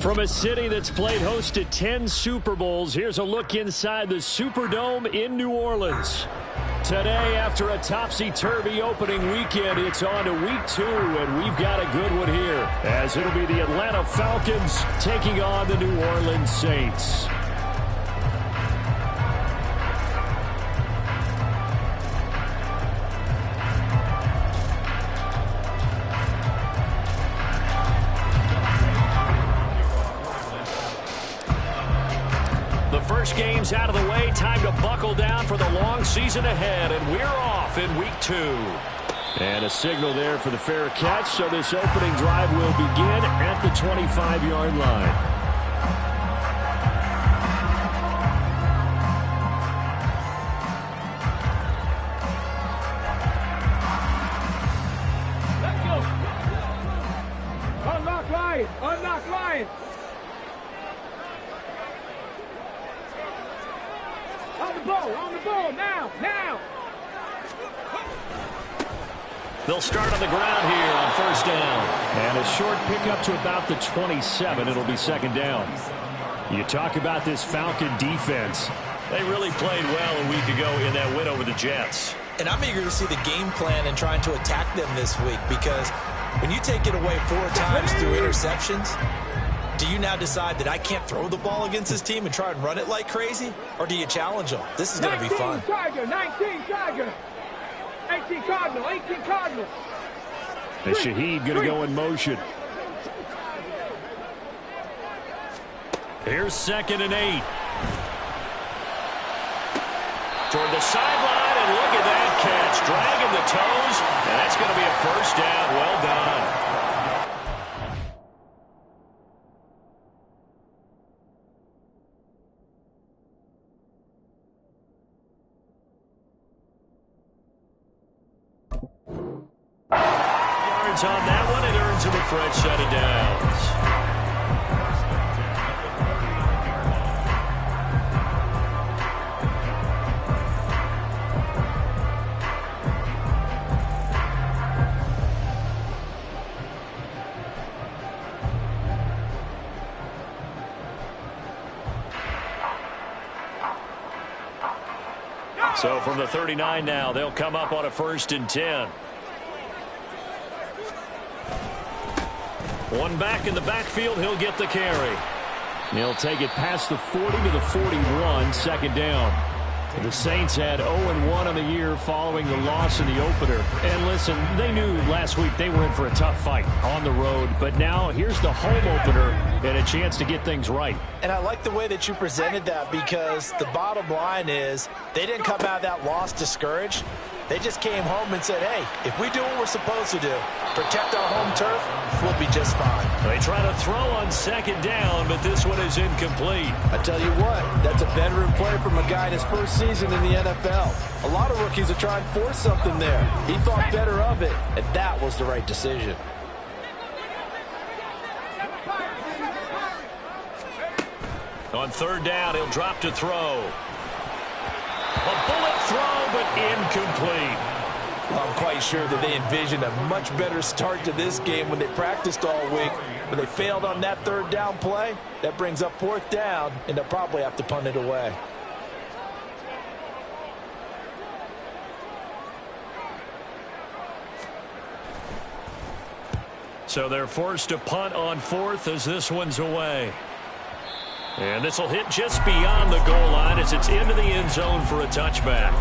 From a city that's played host to 10 Super Bowls, here's a look inside the Superdome in New Orleans. Today, after a topsy-turvy opening weekend, it's on to week 2, and we've got a good one here, as it'll be the Atlanta Falcons taking on the New Orleans Saints. Games out of the way, time to buckle down for the long season ahead, and we're off in week 2. And a signal there for the fair catch, so this opening drive will begin at the 25-yard line. Let's go. Unlock line! Unlock line! On the ball, now! They'll start on the ground here on first down. And a short pickup to about the 27. It'll be second down. You talk about this Falcon defense. They really played well a week ago in that win over the Jets. And I'm eager to see the game plan and trying to attack them this week, because when you take it away 4 times through interceptions, do you now decide that I can't throw the ball against this team and try and run it like crazy? Or do you challenge them? This is going to be fun. 19 Tiger. 18 Cardinal. And Shaheed going to go in motion. Here's 2nd and 8. Toward the sideline, and look at that catch. Dragging the toes, and that's going to be a first down. Well done. On that one, it earns him a fresh set of downs. So from the 39 now, they'll come up on a 1st and 10. One back in the backfield, he'll get the carry. He'll take it past the 40 to the 41, second down. The Saints had 0-1 on the year following the loss in the opener. And listen, they knew last week they were in for a tough fight on the road. But now here's the home opener and a chance to get things right. And I like the way that you presented that, because the bottom line is they didn't come out of that loss discouraged. They just came home and said, hey, if we do what we're supposed to do, protect our home turf, we'll be just fine. They try to throw on second down, but this one is incomplete. I tell you what, that's a veteran play from a guy in his first season in the NFL. A lot of rookies are trying to force something there. He thought better of it, and that was the right decision. On 3rd down, he'll drop to throw. A bullet throw, but incomplete. Well, I'm quite sure that they envisioned a much better start to this game when they practiced all week. When they failed on that 3rd down play, that brings up 4th down, and they'll probably have to punt it away. So they're forced to punt on 4th as this one's away. And this will hit just beyond the goal line as it's into the end zone for a touchback.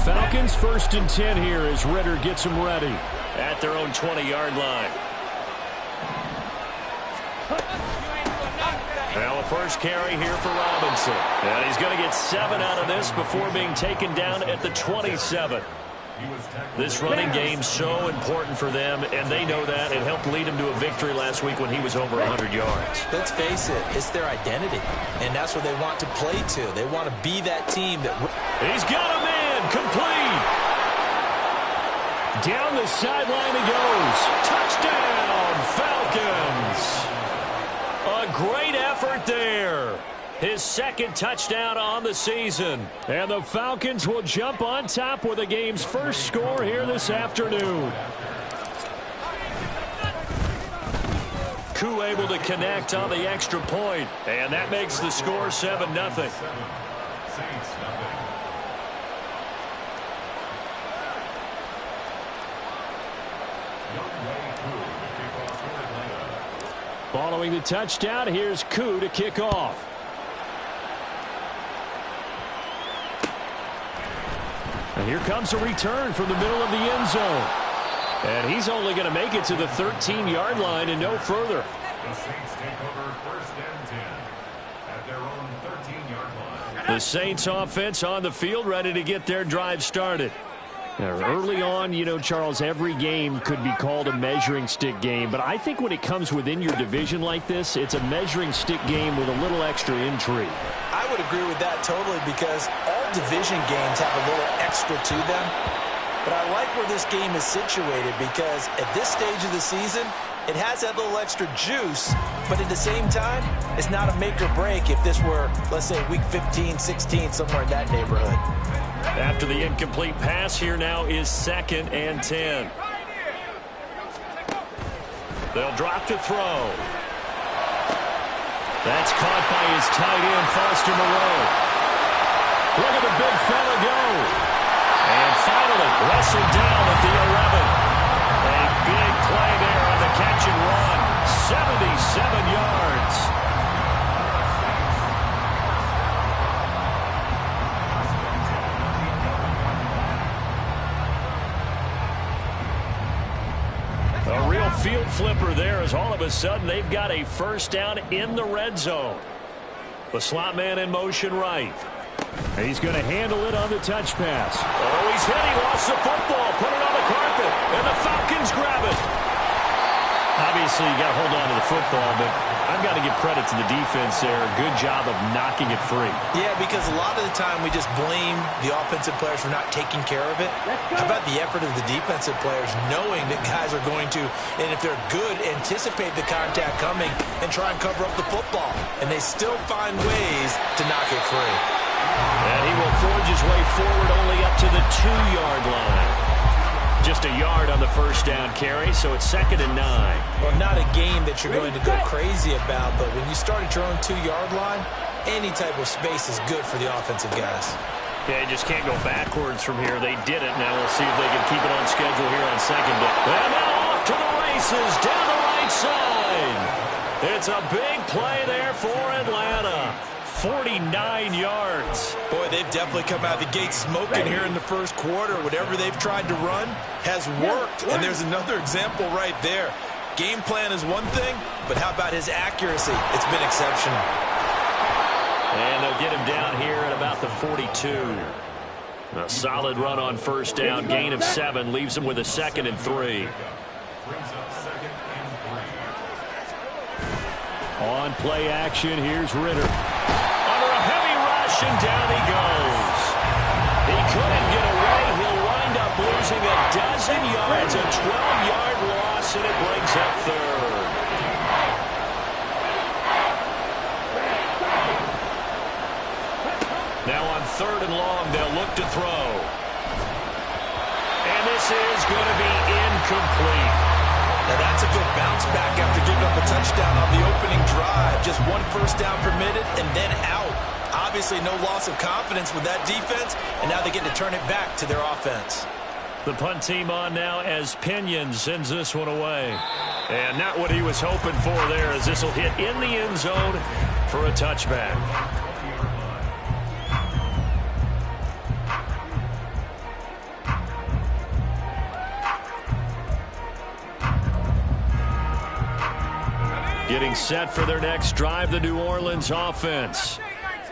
Falcons 1st and 10 here as Ritter gets them ready at their own 20-yard line. Now a first carry here for Robinson. And he's going to get 7 out of this before being taken down at the 27. This running game so important for them, and they know that. It helped lead him to a victory last week when he was over 100 yards. Let's face it, it's their identity, and that's what they want to play to. They want to be that team that... He's got him in, complete. Down the sideline he goes. Touchdown, Falcons. A great effort there. His 2nd touchdown on the season. And the Falcons will jump on top with the game's first score here this afternoon. Koo able to connect on the extra point, and that makes the score 7-0. Following the touchdown, here's Koo to kick off. And here comes a return from the middle of the end zone. And he's only going to make it to the 13-yard line and no further. The Saints take over 1st and 10 at their own 13-yard line. The Saints offense on the field, ready to get their drive started. Now, early on, you know, Charles, every game could be called a measuring stick game. But I think when it comes within your division like this, it's a measuring stick game with a little extra intrigue. I would agree with that totally because all division games have a little extra to them. But I like where this game is situated because at this stage of the season, it has that little extra juice, but at the same time, it's not a make or break if this were, let's say, week 15, 16, somewhere in that neighborhood. After the incomplete pass, here now is 2nd and 10. They'll drop to throw. That's caught by his tight end, Foster Moreau. Look at the big fella go. And finally, wrestled down at the 11. A big play there on the catch and run. 77 yards. A real field flipper there as all of a sudden they've got a first down in the red zone. The slot man in motion right. He's going to handle it on the touch pass. Oh, he's hit. He lost the football. Put it on the carpet. And the Falcons grab it. Obviously, you got to hold on to the football, but I've got to give credit to the defense there. Good job of knocking it free. Yeah, because a lot of the time we just blame the offensive players for not taking care of it. How about the effort of the defensive players knowing that guys are going to, and if they're good, anticipate the contact coming and try and cover up the football. And they still find ways to knock it free. And he will forge his way forward only up to the 2-yard line. Just a yard on the first down carry, so it's 2nd and 9. Well, not a game that you're going to go crazy about, but when you start at your own 2-yard line, any type of space is good for the offensive guys. Yeah, you just can't go backwards from here. They did it. Now we'll see if they can keep it on schedule here on 2nd down. And now off to the races down the right side. It's a big play there for Atlanta. 49 yards. Boy, they've definitely come out of the gate smoking here in the first quarter. Whatever they've tried to run has worked. And there's another example right there. Game plan is one thing, but how about his accuracy? It's been exceptional. And they'll get him down here at about the 42. A solid run on first down. Gain of 7 leaves him with a 2nd and 3. On play action, here's Ritter. Under a heavy rush, and down he goes. He couldn't get away. He'll wind up losing a dozen yards, a 12-yard loss, and it brings up 3rd. Now on 3rd and long, they'll look to throw. And this is going to be incomplete. Now that's a good bounce back after giving up a touchdown on the opening drive. Just 1 first down permitted and then out. Obviously no loss of confidence with that defense, and now they get to turn it back to their offense. The punt team on now as Pinion sends this one away. And not what he was hoping for there, as this will hit in the end zone for a touchback. Getting set for their next drive, the New Orleans offense.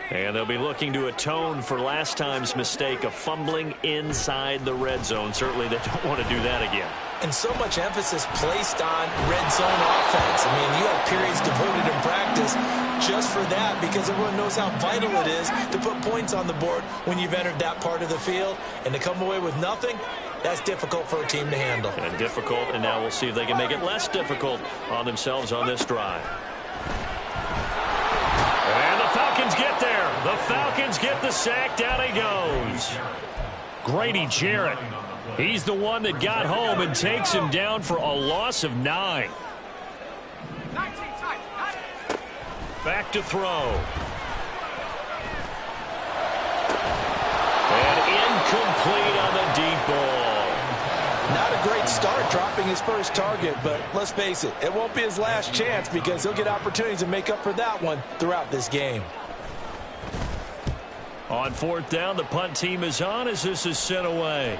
And they'll be looking to atone for last time's mistake of fumbling inside the red zone. Certainly they don't want to do that again. And so much emphasis placed on red zone offense. I mean, you have periods devoted in practice just for that because everyone knows how vital it is to put points on the board when you've entered that part of the field. And to come away with nothing, that's difficult for a team to handle. And difficult, and now we'll see if they can make it less difficult on themselves on this drive. And the Falcons get there. The Falcons get the sack. Down he goes. Grady Jarrett. He's the one that got home and takes him down for a loss of 9. Back to throw. And incomplete on the deep ball. Not a great start dropping his first target, but let's face it, it won't be his last chance because he'll get opportunities to make up for that one throughout this game. On fourth down, the punt team is on as this is sent away.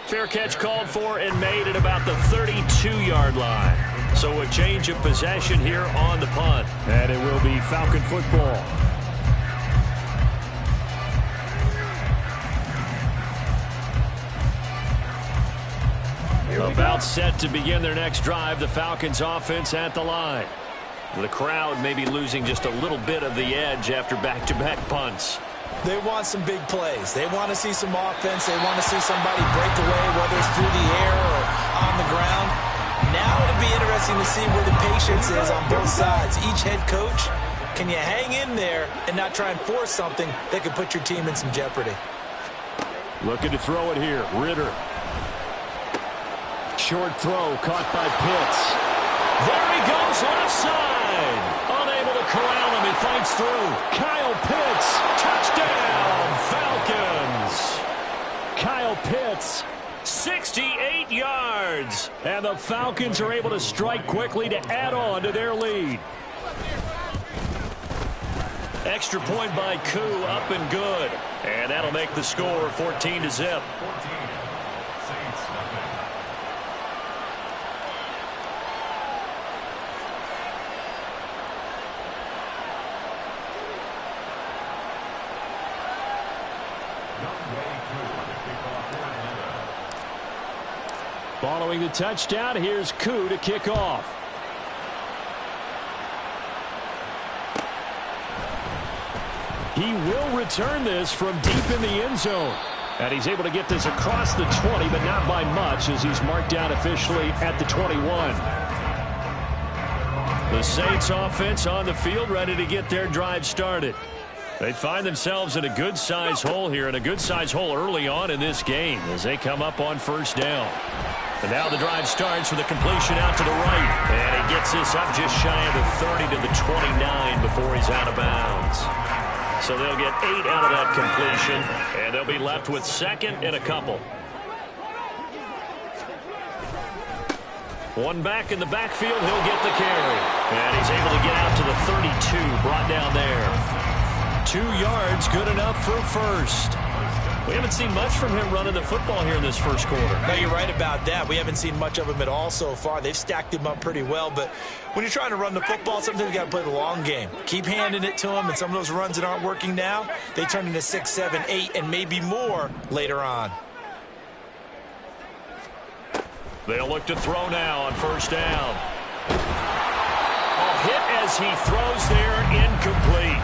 Fair catch called for and made at about the 32-yard line. So a change of possession here on the punt. And it will be Falcon football. About set to begin their next drive, the Falcons offense at the line. The crowd may be losing just a little bit of the edge after back-to-back punts. They want some big plays. They want to see some offense. They want to see somebody break away, whether it's through the air or on the ground. Now it'll be interesting to see where the patience is on both sides. Each head coach, can you hang in there and not try and force something that could put your team in some jeopardy? Looking to throw it here. Ritter. Short throw caught by Pitts. There he goes left side. Unable to corral him. He fights through. Kyle Pitts. Touchdown Falcons. Kyle Pitts. 68 yards. And the Falcons are able to strike quickly to add on to their lead. Extra point by Koo, up and good. And that'll make the score 14-0. Following the touchdown, here's Koo to kick off. He will return this from deep in the end zone. And he's able to get this across the 20, but not by much as he's marked down officially at the 21. The Saints offense on the field ready to get their drive started. They find themselves in a good-sized hole here, and a good-sized hole early on in this game as they come up on first down. And now the drive starts with a completion out to the right. And he gets this up just shy of the 30 to the 29 before he's out of bounds. So they'll get 8 out of that completion, and they'll be left with second and a couple. One back in the backfield, he'll get the carry. And he's able to get out to the 32, brought down there. 2 yards, good enough for first. We haven't seen much from him running the football here in this first quarter. No, you're right about that. We haven't seen much of him at all so far. They've stacked him up pretty well, but when you're trying to run the football, sometimes you got to play the long game. Keep handing it to him, and some of those runs that aren't working now, they turn into 6, 7, 8, and maybe more later on. They'll look to throw now on first down. A hit as he throws there, incomplete.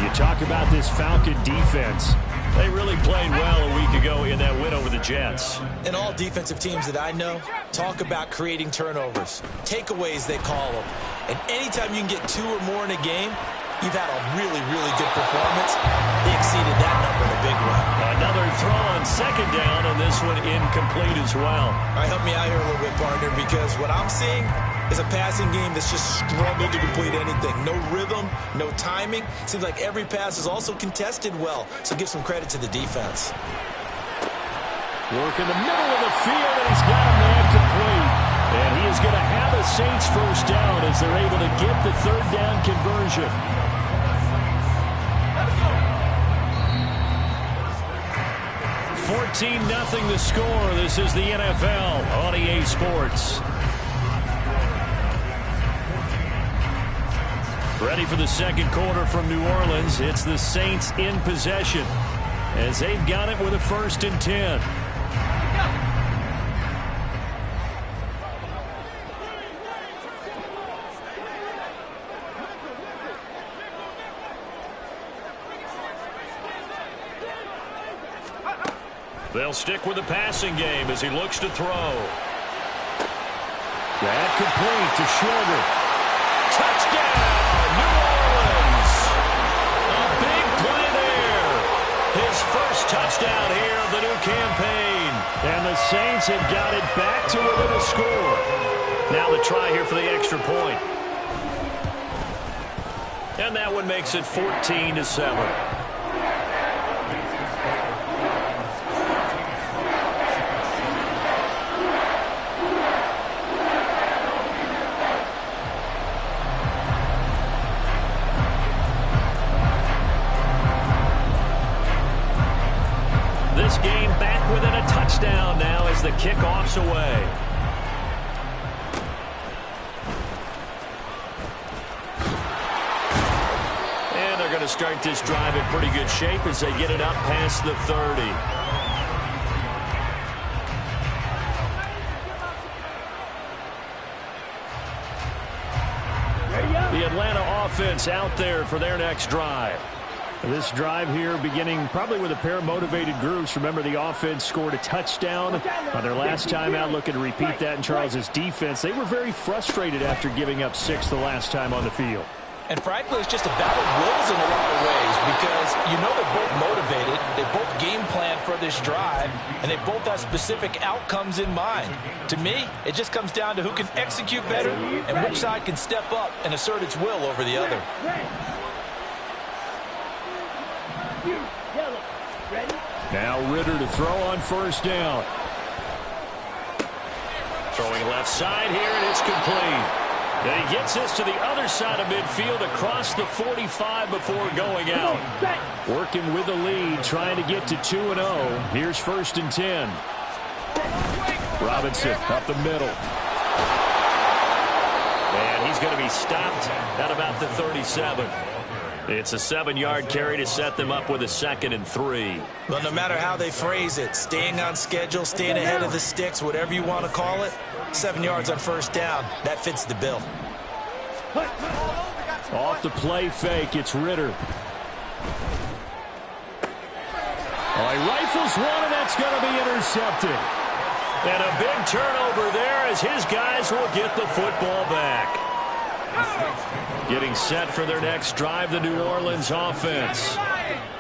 You talk about this Falcon defense. They really played well a week ago in that win over the Jets. And all defensive teams that I know talk about creating turnovers. Takeaways, they call them. And anytime you can get 2 or more in a game, you've had a really, really good performance. They exceeded that number in a big way. Another throw on second down, and this one incomplete as well. All right, help me out here a little bit, partner, because what I'm seeing is a passing game that's just struggled to complete anything. No rhythm, no timing. Seems like every pass is also contested well, so give some credit to the defense. Work in the middle of the field, and he's got a man complete. And he is going to have a Saints first down as they're able to get the third down conversion. $14-0 the score. This is the NFL on EA Sports. Ready for the second quarter from New Orleans. It's the Saints in possession as they've got it with a 1st and 10. They'll stick with the passing game as he looks to throw. That complete to Schroeder. Touchdown, New Orleans. A big play there. His first touchdown here of the new campaign. And the Saints have got it back to within a score. Now the try here for the extra point. And that one makes it 14-7. This game back within a touchdown now as the kickoff's away. And they're going to start this drive in pretty good shape as they get it up past the 30. The Atlanta offense out there for their next drive. This drive here beginning probably with a pair of motivated groups. Remember, the offense scored a touchdown on their last time out, looking to repeat that in Charles's defense. They were very frustrated after giving up 6 the last time on the field. And frankly, it's just a battle of wills in a lot of ways because you know they're both motivated. They both game plan for this drive, and they both have specific outcomes in mind. To me, it just comes down to who can execute better and which side can step up and assert its will over the other. Now Ritter to throw on first down. Throwing left side here, and it's complete. And he gets this to the other side of midfield across the 45 before going out. Working with the lead, trying to get to 2-0. Here's 1st and 10. Robinson up the middle. And he's going to be stopped at about the 37. It's a 7-yard carry to set them up with a 2nd and 3. Well, no matter how they phrase it, staying on schedule, staying ahead of the sticks, whatever you want to call it, 7 yards on first down, that fits the bill. Off the play fake, it's Ritter. Oh, he rifles one, and that's going to be intercepted. And a big turnover there as his guys will get the football back. Getting set for their next drive, the New Orleans offense.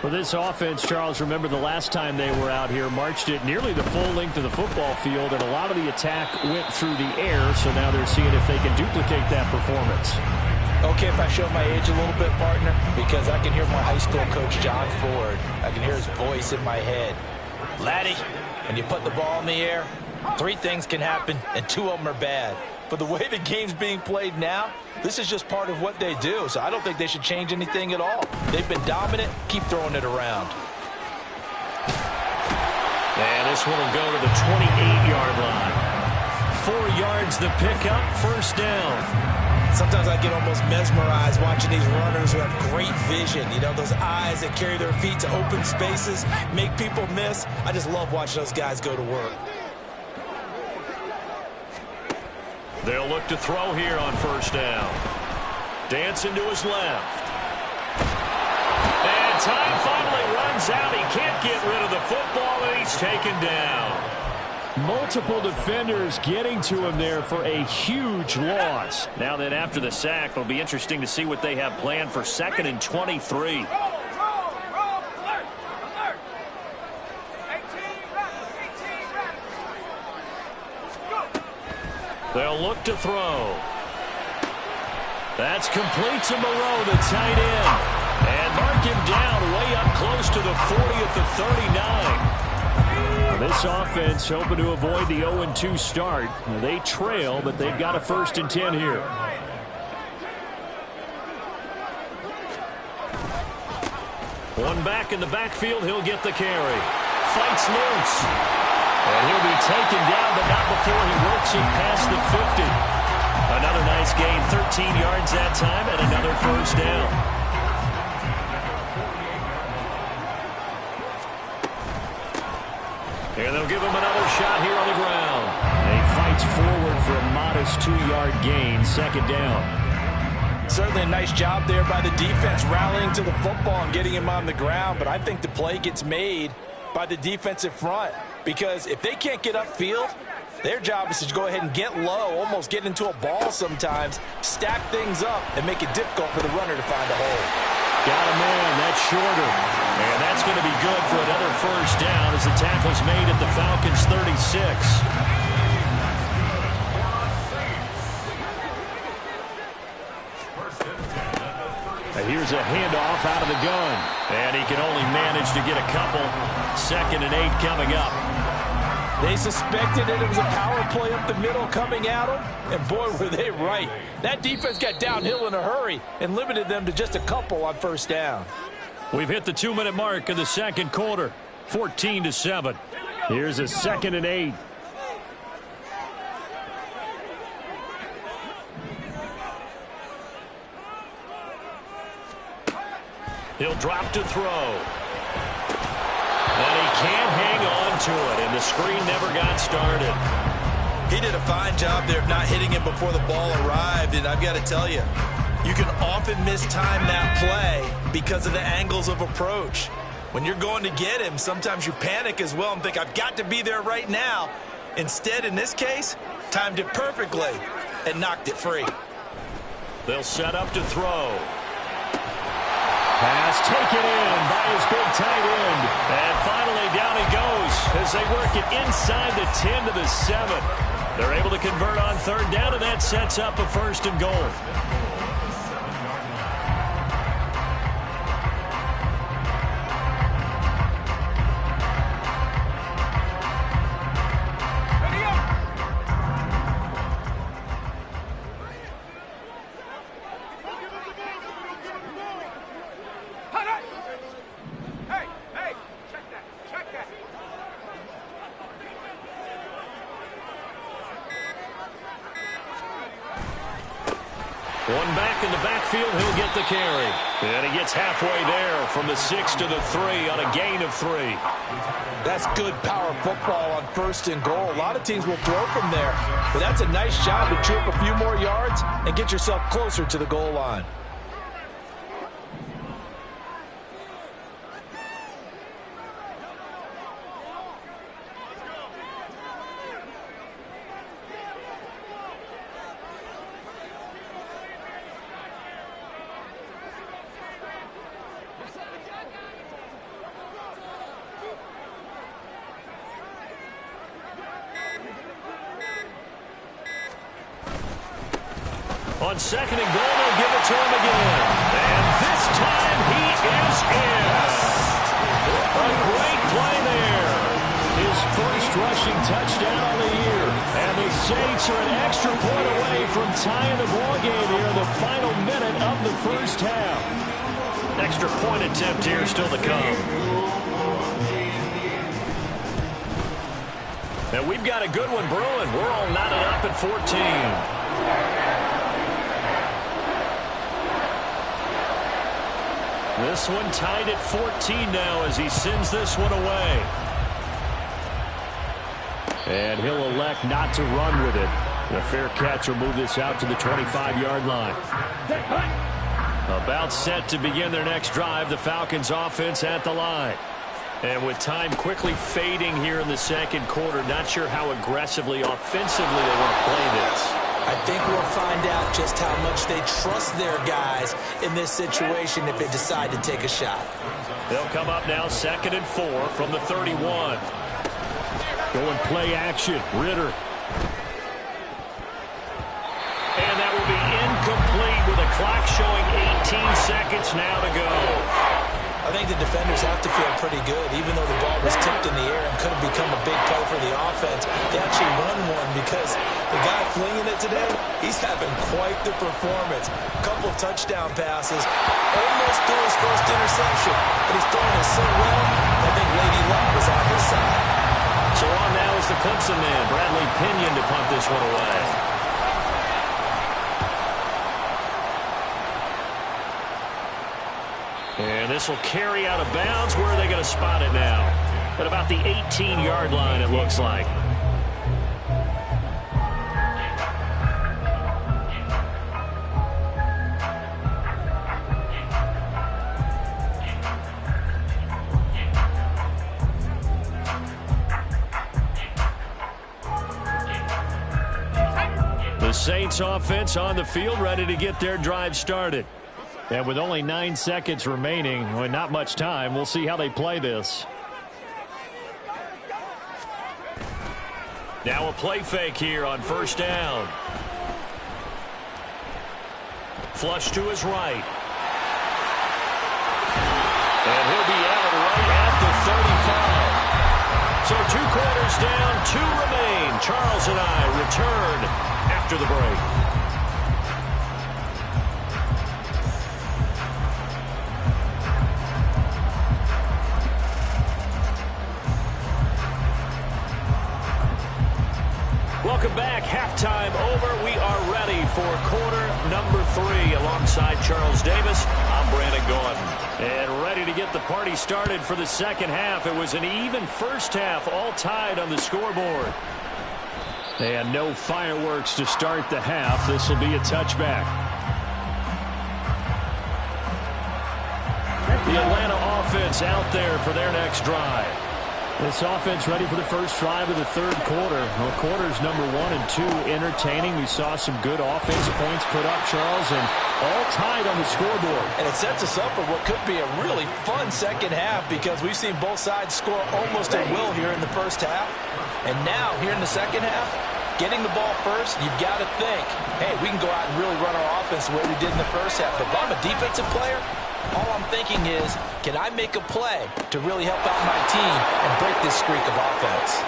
For this offense, Charles, remember the last time they were out here, marched it nearly the full length of the football field, and a lot of the attack went through the air, so now they're seeing if they can duplicate that performance. Okay, if I show my age a little bit, partner, because I can hear my high school coach, John Ford. I can hear his voice in my head. Laddie, when you put the ball in the air, 3 things can happen, and 2 of them are bad. But the way the game's being played now, this is just part of what they do. So I don't think they should change anything at all. They've been dominant. Keep throwing it around. And this one will go to the 28-yard line. 4 yards the pickup, first down. Sometimes I get almost mesmerized watching these runners who have great vision. You know, those eyes that carry their feet to open spaces, make people miss. I just love watching those guys go to work. They'll look to throw here on first down. Dancing to his left. And time finally runs out. He can't get rid of the football, and he's taken down. Multiple defenders getting to him there for a huge loss. Now then, after the sack, it'll be interesting to see what they have planned for 2nd and 23. They'll look to throw. That's complete to Moreau, the tight end. And mark him down way up close to the 40 at the 39. This offense hoping to avoid the 0-2 start. They trail, but they've got a 1st and 10 here. One back in the backfield, he'll get the carry. Fights loose. And he'll be taken down, but not before he works it past the 50. Another nice gain, 13 yards that time, and another first down. And they'll give him another shot here on the ground. And he fights forward for a modest 2-yard gain, 2nd down. Certainly a nice job there by the defense rallying to the football and getting him on the ground, but I think the play gets made by the defensive front. Because if they can't get upfield, their job is to go ahead and get low, almost get into a ball sometimes, stack things up, and make it difficult for the runner to find a hole. Got a man, that's shorter. And that's going to be good for another first down as the tackle's made at the Falcons' 36. here's a handoff out of the gun. And he can only manage to get a couple. 2nd and 8 coming up. They suspected it was a power play up the middle coming at them, and boy, were they right. That defense got downhill in a hurry and limited them to just a couple on 1st down. We've hit the 2-minute mark of the 2nd quarter, 14-7. Here's a 2nd and 8. He'll drop to throw. And he can't hang on to it, and the screen never got started. He did a fine job there of not hitting him before the ball arrived, and I've got to tell you, you can often mistime that play because of the angles of approach. When you're going to get him, sometimes you panic as well and think, I've got to be there right now. Instead, in this case, timed it perfectly and knocked it free. They'll set up to throw. Pass taken in by his big tight end. And finally down he goes as they work it inside the 10 to the 7. They're able to convert on 3rd down, and that sets up a 1st and goal. One back in the backfield, he'll get the carry. And he gets halfway there from the 6 to the 3 on a gain of 3. That's good power football on 1st and goal. A lot of teams will throw from there, but that's a nice job to chew up a few more yards and get yourself closer to the goal line. On 2nd and goal, they'll give it to him again. And this time he is in. A great play there. His first rushing touchdown of the year. And the Saints are an extra point away from tying the ball game here in the final minute of the 1st half. Extra point attempt here still to come. And we've got a good one brewing. We're all knotted up at 14. This one tied at 14 now as he sends this one away. And he'll elect not to run with it. The fair catch will move this out to the 25-yard line. About set to begin their next drive, the Falcons offense at the line. And with time quickly fading here in the 2nd quarter, not sure how aggressively, offensively they want to play this. I think we'll find out just how much they trust their guys in this situation if they decide to take a shot. They'll come up now 2nd and 4 from the 31. Going play action, Ritter. And that will be incomplete with a clock showing 18 seconds now to go. I think the defenders have to feel pretty good, even though the ball was tipped in the air and could have become a big play for the offense. They actually won one because the guy flinging it today, he's having quite the performance. A couple of touchdown passes, almost threw his first interception, but he's throwing it so well, I think Lady Luck was on his side. So on now is the Clemson man, Bradley Pinion, to punt this one away. And this will carry out of bounds. Where are they going to spot it now? At about the 18-yard line, it looks like. The Saints offense on the field, ready to get their drive started. And with only 9 seconds remaining, well, not much time, we'll see how they play this. Now a play fake here on 1st down. Flush to his right. And he'll be out right at the 35. So 2 quarters down, 2 remain. Charles and I return after the break. Welcome back. Halftime over. We are ready for quarter number 3. Alongside Charles Davis, I'm Brandon Gaudin. And ready to get the party started for the second half. It was an even first half, all tied on the scoreboard. And no fireworks to start the half. This will be a touchback. The Atlanta offense out there for their next drive. This offense ready for the first drive of the third quarter. Well, quarters number 1 and 2 entertaining. We saw some good offense points put up, Charles, and all tied on the scoreboard. And it sets us up for what could be a really fun second half because we've seen both sides score almost at will here in the first half. And now, here in the second half, getting the ball first, you've got to think, hey, we can go out and really run our offense the way we did in the first half. But if I'm a defensive player, all I'm thinking is, can I make a play to really help out my team and break this streak of offense?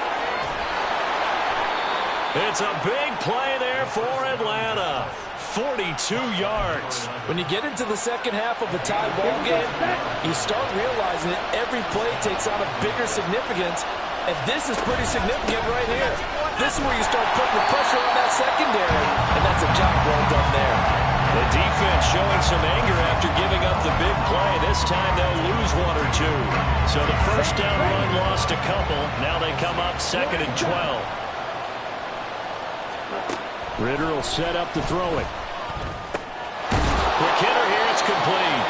It's a big play there for Atlanta. 42 yards. When you get into the second half of a tie ball game, you start realizing that every play takes on a bigger significance, and this is pretty significant right here. This is where you start putting the pressure on that secondary, and that's a job well done there. The defense showing some anger after giving up the big play. This time they'll lose 1 or 2. So the first down run lost a couple. Now they come up 2nd and 12. Ritter will set up to throw it. Quick hitter here. It's complete.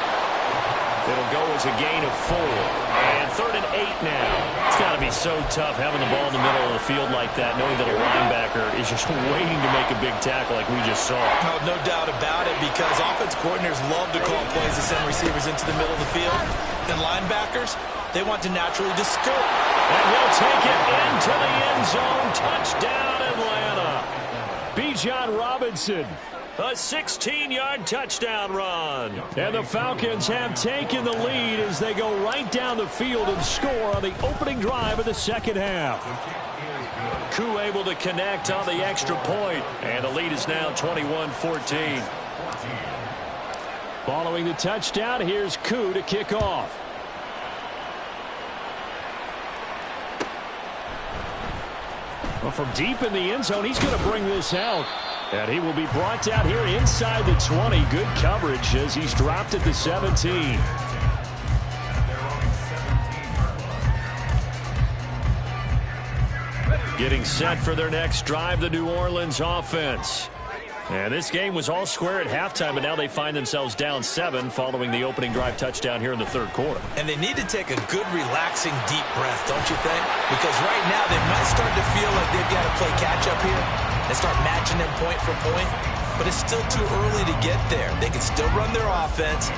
It'll go as a gain of 4. And 3rd and 8 now. It's got to be so tough having the ball in the middle of the field like that, knowing that a linebacker is just waiting to make a big tackle like we just saw. No doubt about it, because offense coordinators love to call plays to send receivers into the middle of the field. And linebackers, they want to naturally just scoop. And he'll take it into the end zone. Touchdown, Atlanta. Bijan Robinson. A 16-yard touchdown run. And the Falcons have taken the lead as they go right down the field and score on the opening drive of the second half. Koo able to connect on the extra point. And the lead is now 21-14. Following the touchdown, here's Koo to kick off. Well, from deep in the end zone, he's going to bring this out. And he will be brought down here inside the 20. Good coverage as he's dropped at the 17. Getting set for their next drive, the New Orleans offense. And this game was all square at halftime, and now they find themselves down 7 following the opening drive touchdown here in the third quarter. And they need to take a good, relaxing, deep breath, don't you think? Because right now they might start to feel like they've got to play catch-up here and start matching them point for point. But it's still too early to get there. They can still run their offense.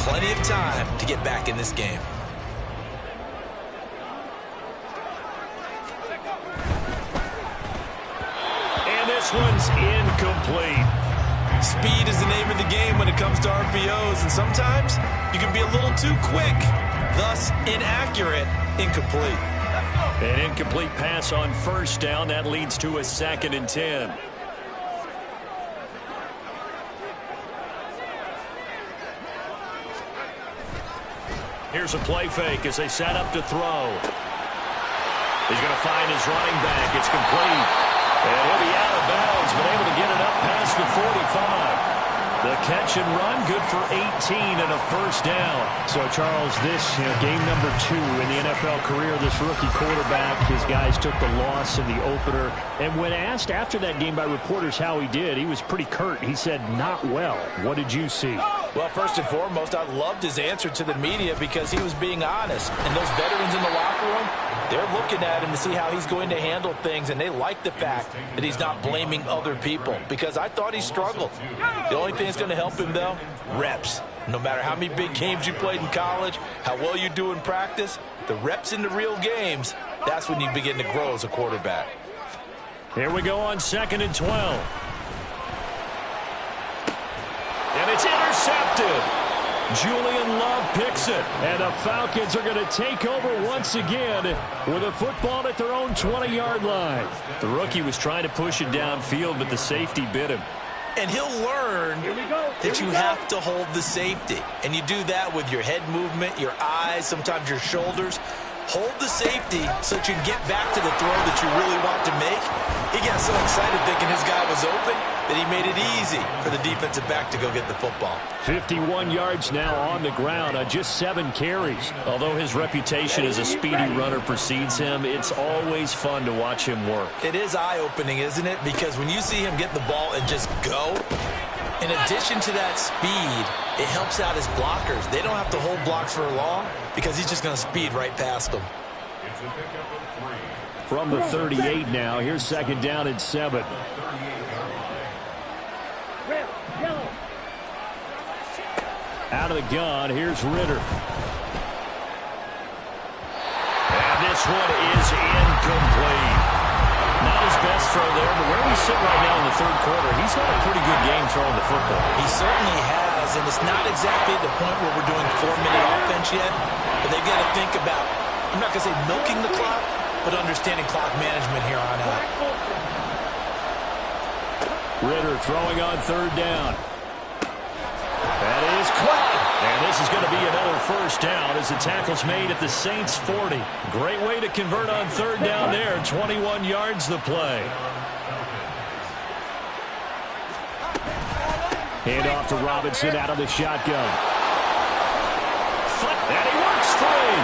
Plenty of time to get back in this game. This one's incomplete. Speed is the name of the game when it comes to RPOs, and sometimes you can be a little too quick, thus inaccurate, incomplete. An incomplete pass on first down. That leads to a 2nd and 10. Here's a play fake as they set up to throw. He's going to find his running back. It's complete. And he'll be out of bounds, but able to get it up past the 45. The catch and run, good for 18 and a first down. So, Charles, this game number 2 in the NFL career, this rookie quarterback, his guys took the loss in the opener. And when asked after that game by reporters how he did, he was pretty curt. He said, not well. What did you see? Well, first and foremost, I loved his answer to the media because he was being honest. And those veterans in the locker room, they're looking at him to see how he's going to handle things, and they like the fact that he's not blaming other people, because I thought he struggled. The only thing that's going to help him, though, reps. No matter how many big games you played in college, how well you do in practice, the reps in the real games, that's when you begin to grow as a quarterback. Here we go on 2nd and 12. And it's intercepted. Julian Love picks it. And the Falcons are going to take over once again with a football at their own 20-yard line. The rookie was trying to push it downfield, but the safety bit him. And he'll learn that you have to hold the safety. And you do that with your head movement, your eyes, sometimes your shoulders. Hold the safety so that you can get back to the throw that you really want to make. He got so excited thinking his guy was open that he made it easy for the defensive back to go get the football. 51 yards now on the ground on just 7 carries. Although his reputation as a speedy runner precedes him, it's always fun to watch him work. It is eye-opening, isn't it? Because when you see him get the ball and just go, in addition to that speed, it helps out his blockers. They don't have to hold blocks for long because he's just going to speed right past them. It's a pickup of 3. From the 38 now, here's 2nd down and 7. Out of the gun, here's Ritter. And this one is incomplete. Not his best throw there, but where we sit right now in the 3rd quarter, he's had a pretty good game throwing the football. He certainly has, and it's not exactly the point where we're doing 4-minute offense yet, but they've got to think about, I'm not going to say milking the clock, but understanding clock management here on out. Ritter throwing on 3rd down. That is caught. And this is going to be another 1st down as the tackle's made at the Saints 40. Great way to convert on 3rd down there. 21 yards the play. Hand off to Robinson out of the shotgun. And he works free.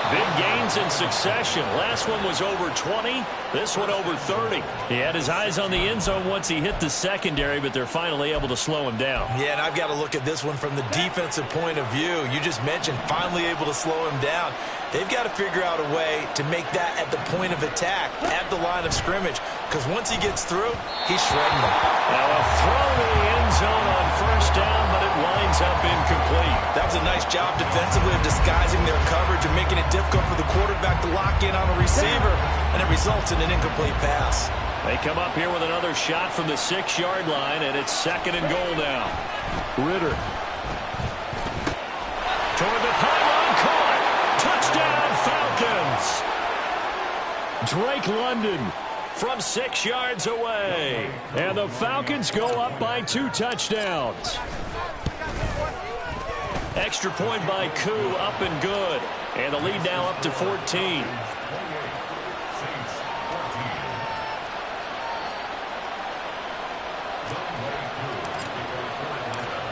Big gains in succession. Last one was over 20. This one over 30. He had his eyes on the end zone once he hit the secondary, but they're finally able to slow him down. Yeah, and I've got to look at this one from the defensive point of view. You just mentioned finally able to slow him down. They've got to figure out a way to make that at the point of attack, at the line of scrimmage, because once he gets through, he's shredding them. Now a throw to the end zone on 1st down, but it winds up incomplete. That was a nice job defensively of disguising their coverage and making it difficult for the quarterback to lock in on a receiver, and it results in an incomplete pass. They come up here with another shot from the 6-yard line, and it's 2nd and goal now. Ritter. Toward the pylon, caught. Touchdown, Falcons. Drake London from 6 yards away. And the Falcons go up by 2 touchdowns. Extra point by Koo, up and good. And the lead now up to 14.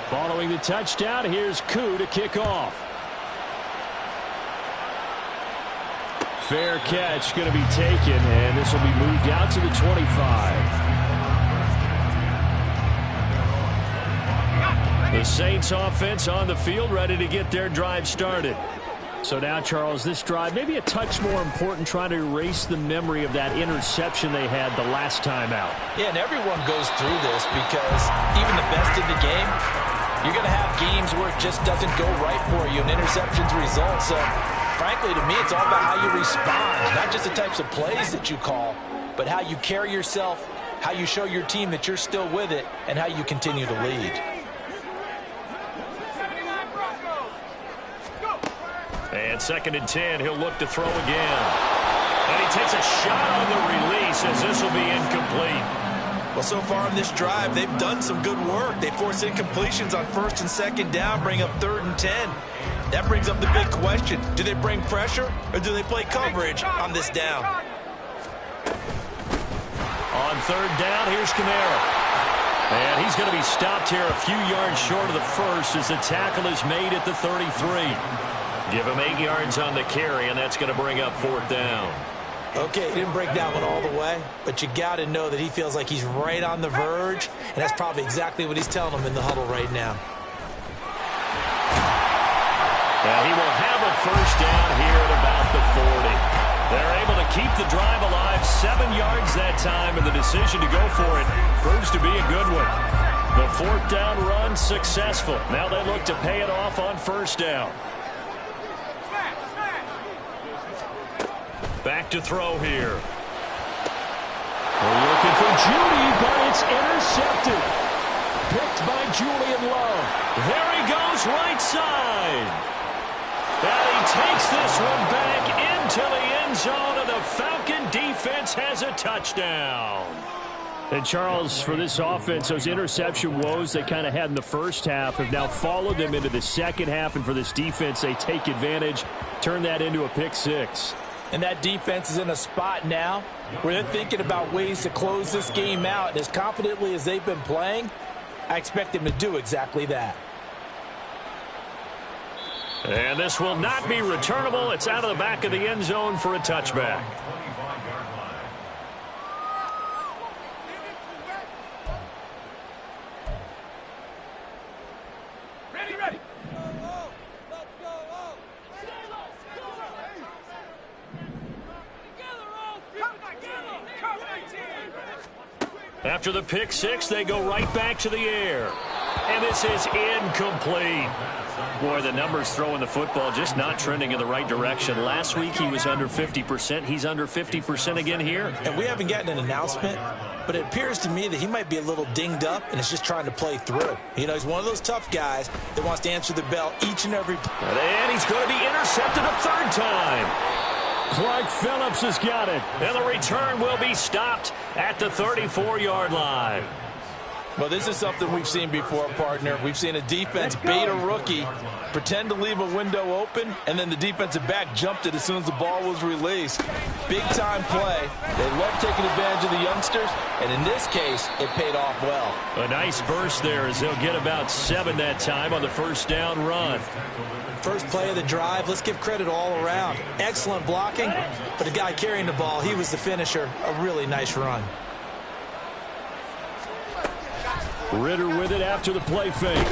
Following the touchdown, here's Koo to kick off. Fair catch going to be taken, and this will be moved out to the 25. The Saints offense on the field, ready to get their drive started. So now, Charles, this drive maybe a touch more important, trying to erase the memory of that interception they had the last time out. Yeah, and everyone goes through this because even the best in the game, you're going to have games where it just doesn't go right for you and interceptions result. So, frankly, to me, it's all about how you respond, not just the types of plays that you call, but how you carry yourself, how you show your team that you're still with it, and how you continue to lead. And 2nd and 10, he'll look to throw again. And he takes a shot on the release as this will be incomplete. Well, so far on this drive, they've done some good work. They force incompletions on 1st and 2nd down, bring up 3rd and 10. That brings up the big question. Do they bring pressure or do they play coverage on this down? On 3rd down, here's Kamara. And he's going to be stopped here a few yards short of the first as the tackle is made at the 33. Give him 8 yards on the carry, and that's going to bring up 4th down. Okay, he didn't break that one all the way, but you got to know that he feels like he's right on the verge, and that's probably exactly what he's telling them in the huddle right now. Now he will have a 1st down here at about the 40. They're able to keep the drive alive, 7 yards that time, and the decision to go for it proves to be a good one. The 4th down run successful. Now they look to pay it off on 1st down. Back to throw here. We're looking for Judy, but it's intercepted. picked by Julian Love. There he goes, right side. And he takes this one back into the end zone, and the Falcon defense has a touchdown. And, Charles, for this offense, those interception woes they kind of had in the first half have now followed them into the second half. And for this defense, they take advantage, turn that into a pick six. And that defense is in a spot now where they're thinking about ways to close this game out. And as confidently as they've been playing, I expect them to do exactly that. And this will not be returnable. It's out of the back of the end zone for a touchback. After the pick six, they go right back to the air. And this is incomplete. Boy, the numbers throwing the football just not trending in the right direction. Last week he was under 50%. He's under 50% again here. And we haven't gotten an announcement, but it appears to me that he might be a little dinged up and is just trying to play through. You know, he's one of those tough guys that wants to answer the bell each and every. And he's going to be intercepted a third time. Clark Phillips has got it. And the return will be stopped at the 34-yard line. Well, this is something we've seen before, partner. We've seen a defense bait a rookie, pretend to leave a window open, and then the defensive back jumped it as soon as the ball was released. Big-time play. They love taking advantage of the youngsters, and in this case, it paid off well. A nice burst there as they'll get about 7 that time on the first down run. First play of the drive, let's give credit all around. Excellent blocking, but the guy carrying the ball, he was the finisher. A really nice run. Ritter with it after the play fake.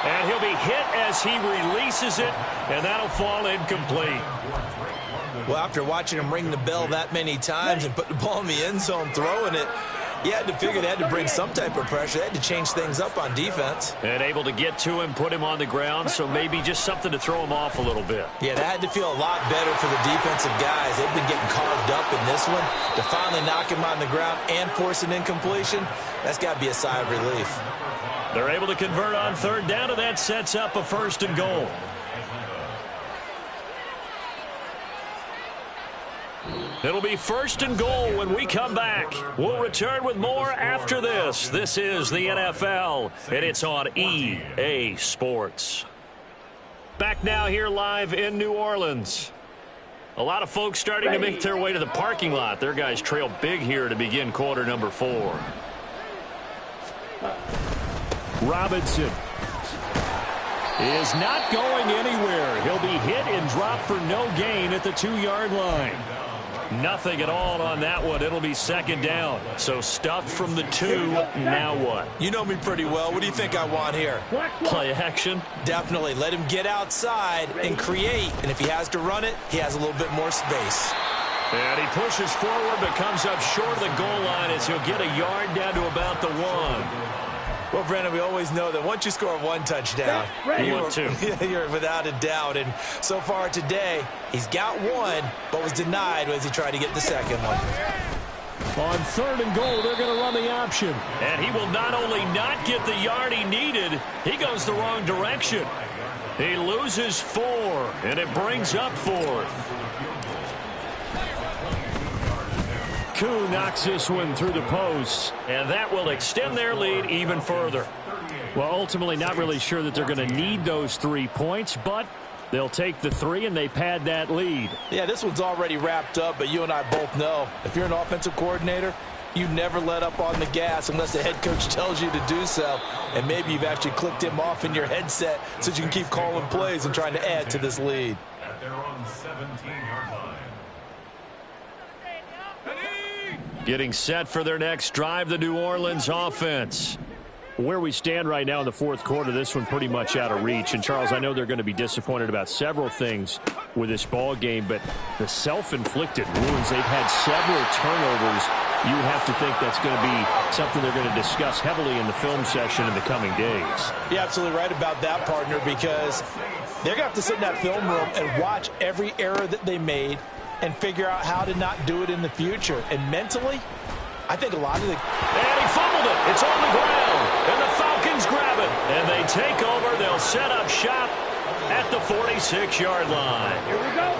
And he'll be hit as he releases it, and that'll fall incomplete. Well, after watching him ring the bell that many times and put the ball in the end zone throwing it, you had to figure they had to bring some type of pressure. They had to change things up on defense. And able to get to him, put him on the ground, so maybe just something to throw him off a little bit. Yeah, that had to feel a lot better for the defensive guys. They've been getting carved up in this one. To finally knock him on the ground and force an incompletion, that's got to be a sigh of relief. They're able to convert on third down, and that sets up a 1st and goal. It'll be 1st and goal when we come back. We'll return with more after this. This is the NFL, and it's on EA Sports. Back now here live in New Orleans. A lot of folks starting to make their way to the parking lot. Their guys trail big here to begin quarter number 4. Robinson is not going anywhere. He'll be hit and dropped for no gain at the 2-yard line. Nothing at all on that one. It'll be 2nd down. So stuffed from the 2. Now what? You know me pretty well. What do you think I want here? Play action? Definitely. Let him get outside and create. And if he has to run it, he has a little bit more space. And he pushes forward but comes up short of the goal line as he'll get a yard down to about the 1. Well, Brandon, we always know that once you score 1 touchdown, you're without a doubt. And so far today, he's got 1, but was denied as he tried to get the 2nd one. On 3rd and goal, they're going to run the option. And he will not only not get the yard he needed, he goes the wrong direction. He loses 4, and it brings up 4th. Koo knocks this one through the post, and that will extend their lead even further. Well, ultimately not really sure that they're going to need those 3 points, but they'll take the 3 and they pad that lead. Yeah, this one's already wrapped up, but you and I both know if you're an offensive coordinator, you never let up on the gas unless the head coach tells you to do so. And maybe you've actually clicked him off in your headset so you can keep calling plays and trying to add to this lead. At their own 17-yard line. Getting set for their next drive, the New Orleans offense. Where we stand right now in the 4th quarter, this one pretty much out of reach. And, Charles, I know they're going to be disappointed about several things with this ball game, but the self-inflicted wounds, they've had several turnovers. You have to think that's going to be something they're going to discuss heavily in the film session in the coming days. You're absolutely right about that, partner, because they're going to have to sit in that film room and watch every error that they made and figure out how to not do it in the future. And mentally, I think a lot of the And he fumbled it. It's on the ground. And the Falcons grab it. And they take over. They'll set up shop at the 46-yard line. Here we go.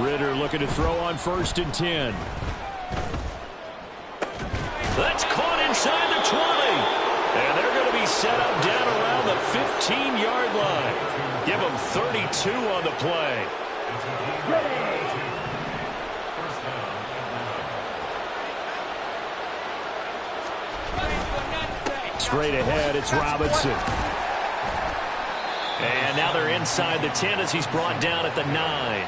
Ridder looking to throw on 1st and 10. That's caught inside the 20. And they're going to be set up down around the 15-yard line. Give them 32 on the play. Straight ahead, it's Robinson. And now they're inside the 10 as he's brought down at the 9.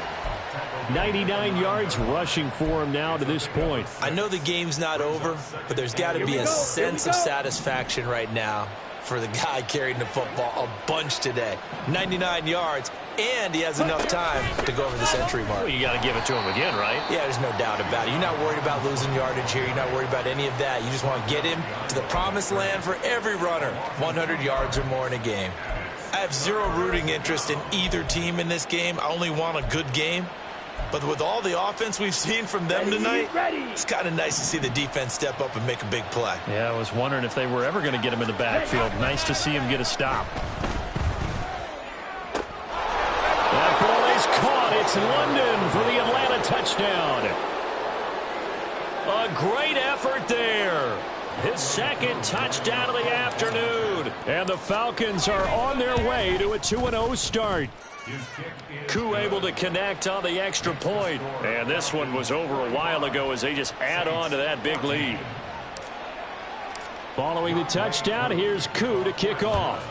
99 yards rushing for him now to this point. I know the game's not over, but there's got to be a sense of satisfaction right now for the guy carrying the football a bunch today. 99 yards, and he has enough time to go over the century mark. Well, you got to give it to him again, right? Yeah, there's no doubt about it. You're not worried about losing yardage here. You're not worried about any of that. You just want to get him to the promised land for every runner. 100 yards or more in a game. I have zero rooting interest in either team in this game. I only want a good game. But with all the offense we've seen from them tonight, it's kind of nice to see the defense step up and make a big play. Yeah, I was wondering if they were ever going to get him in the backfield. Nice to see him get a stop. That ball is caught. It's London for the Atlanta touchdown. A great effort there. His 2nd touchdown of the afternoon. And the Falcons are on their way to a 2-0 start. Koo able to connect on the extra point. And this one was over a while ago as they just add on to that big lead. Following the touchdown, here's Koo to kick off.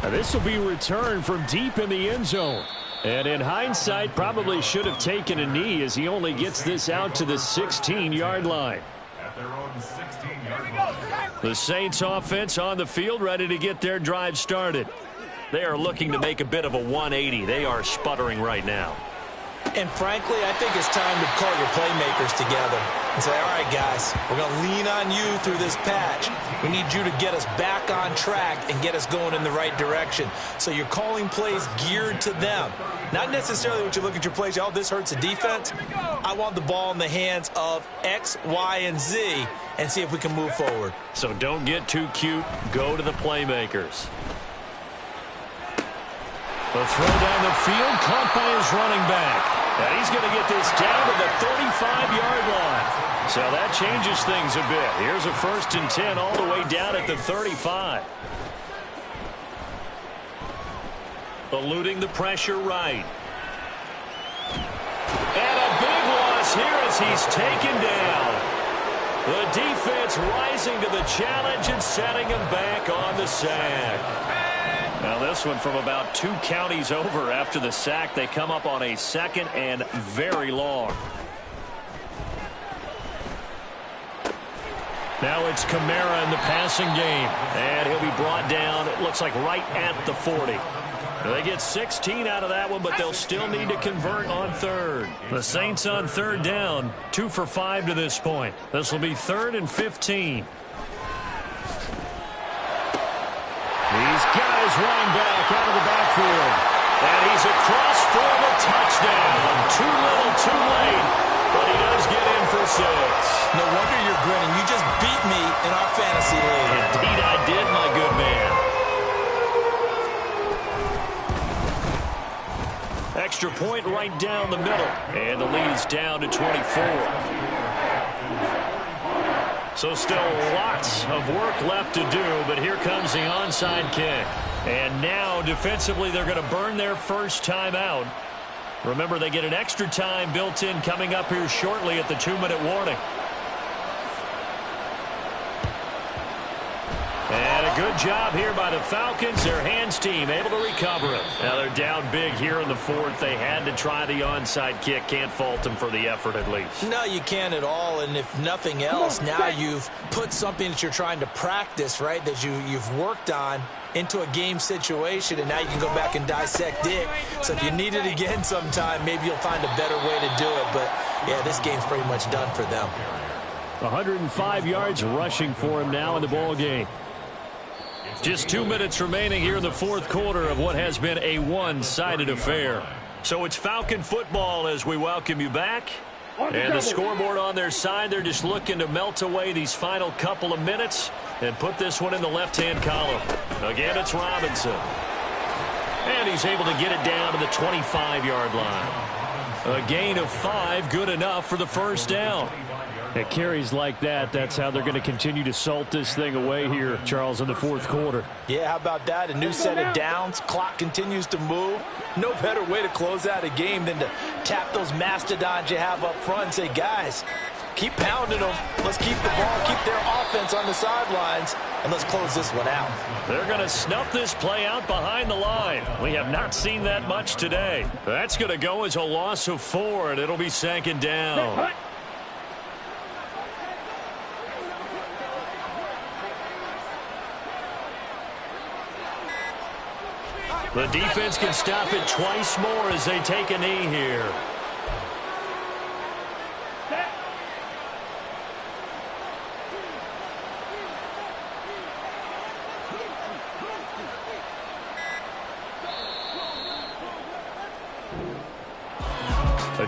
Now this will be returned from deep in the end zone. And in hindsight, probably should have taken a knee as he only gets this out to the 16-yard line. At their own 16-yard line. The Saints offense on the field, ready to get their drive started. They are looking to make a bit of a 180. They are sputtering right now. And frankly, I think it's time to call your playmakers together and say, all right, guys, we're going to lean on you through this patch. We need you to get us back on track and get us going in the right direction. So you're calling plays geared to them. Not necessarily what you look at your plays, oh, this hurts the defense. I want the ball in the hands of X, Y, and Z and see if we can move forward. So don't get too cute. Go to the playmakers. The throw down the field, caught by his running back. And he's going to get this down to the 35-yard line. So that changes things a bit. Here's a 1st and 10 all the way down at the 35. Eluding the pressure right. And a big loss here as he's taken down. The defense rising to the challenge and setting him back on the sack. Now this one from about 2 counties over after the sack. They come up on a 2nd and very long. Now it's Kamara in the passing game. And he'll be brought down, it looks like right at the 40. They get 16 out of that one, but they'll still need to convert on 3rd. The Saints on 3rd down, 2 for 5 to this point. This will be 3rd and 15. These guys running back out of the backfield. And he's across for the touchdown. Too little, too late. But he does get in for 6. No wonder you're grinning. You just beat me in our fantasy league. Indeed I did, my good man. Extra point right down the middle. And the lead's down to 24. So still lots of work left to do, but here comes the onside kick. And now defensively they're going to burn their first time out. Remember, they get an extra time built in coming up here shortly at the 2-minute warning. And a good job here by the Falcons. Their hands team able to recover it. Now they're down big here in the 4th. They had to try the onside kick. Can't fault them for the effort at least. No, you can't at all. And if nothing else, now you've put something that you're trying to practice, right, that you've worked on into a game situation, and now you can go back and dissect it. So if you need it again sometime, maybe you'll find a better way to do it. But, yeah, this game's pretty much done for them. 105 yards rushing for him now in the ball game. Just 2 minutes remaining here in the fourth quarter of what has been a one-sided affair. So it's Falcon football as we welcome you back. And the scoreboard on their side, they're just looking to melt away these final couple of minutes and put this one in the left-hand column. Again, it's Robinson. And he's able to get it down to the 25-yard line. A gain of 5, good enough for the first down. At carries like that, that's how they're going to continue to salt this thing away here, Charles, in the fourth quarter. Yeah, how about that? A new set of downs. Clock continues to move. No better way to close out a game than to tap those mastodons you have up front and say, guys, keep pounding them. Let's keep the ball, keep their offense on the sidelines, and let's close this one out. They're going to snuff this play out behind the line. We have not seen that much today. That's going to go as a loss of 4, and it'll be second down. The defense can stop it twice more as they take a knee here.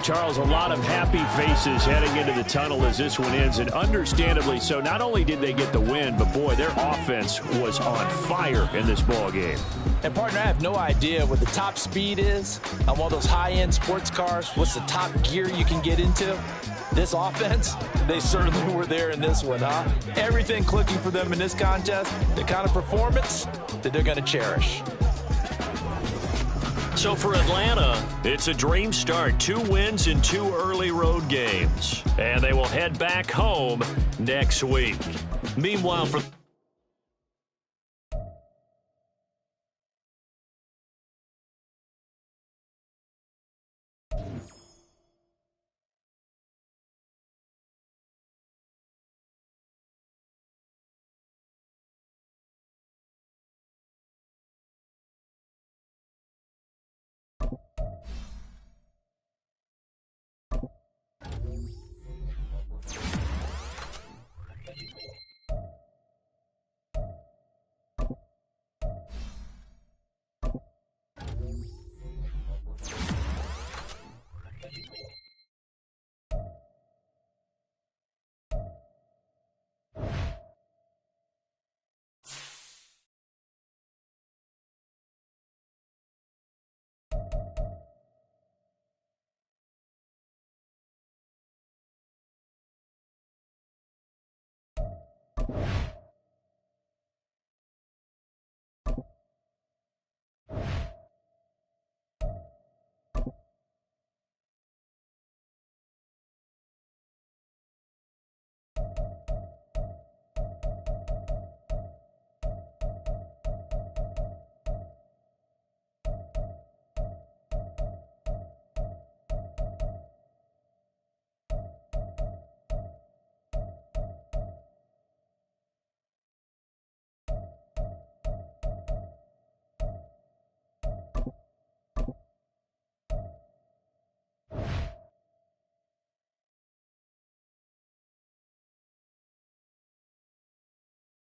Charles, a lot of happy faces heading into the tunnel as this one ends, and understandably so. Not only did they get the win, but, boy, their offense was on fire in this ball game. And, partner, I have no idea what the top speed is on one of those high-end sports cars. What's the top gear you can get into? This offense, they certainly were there in this one, huh? Everything clicking for them in this contest, the kind of performance that they're going to cherish. So for Atlanta, it's a dream start. 2 wins in 2 early road games. And they will head back home next week. Meanwhile, for